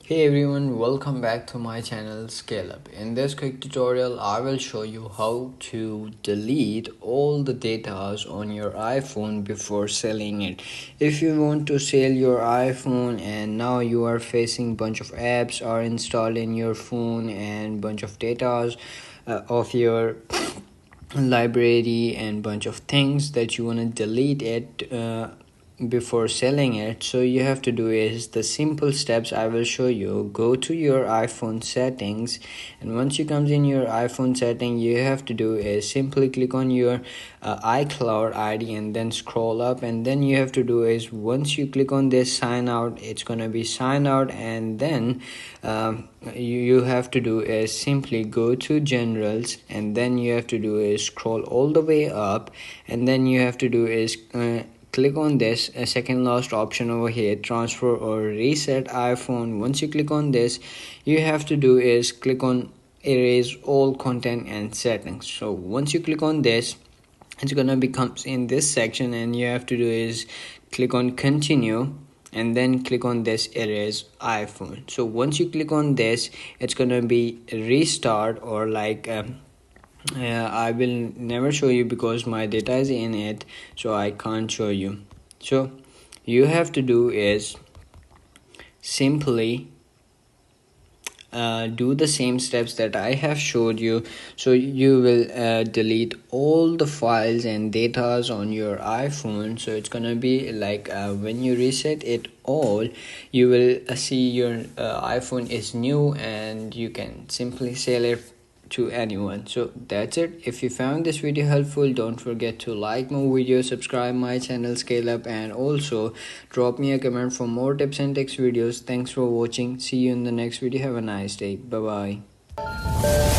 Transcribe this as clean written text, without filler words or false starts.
Hey everyone, welcome back to my channel Scale Up. In this quick tutorial, I will show you how to delete all the data on your iPhone before selling it. If you want to sell your iPhone and now you are facing bunch of apps are installed in your phone and bunch of data of your library and bunch of things that you want to delete it before selling it, so you have to do is the simple steps I will show you. Go to your iPhone settings, and once you comes in your iPhone setting, you have to do is simply click on your iCloud ID and then scroll up, and then you have to do is once you click on this sign out, it's gonna be sign out, and then you have to do is simply go to generals, and then you have to do is scroll all the way up, and then you have to do is click on this second last option over here, transfer or reset iPhone. Once you click on this, you have to do is click on erase all content and settings. So once you click on this, it's gonna become in this section, and you have to do is click on continue and then click on this erase iPhone. So once you click on this, it's gonna be restart or like I will never show you because my data is in it, so I can't show you. So you have to do is simply do the same steps that I have showed you. So you will delete all the files and datas on your iPhone. So it's gonna be like when you reset it all, you will see your iPhone is new and you can simply sell it to anyone. So that's it. If you found this video helpful, don't forget to like my video, subscribe my channel Scale Up, and also drop me a comment for more tips and tricks videos. Thanks for watching. See you in the next video. Have a nice day. Bye bye.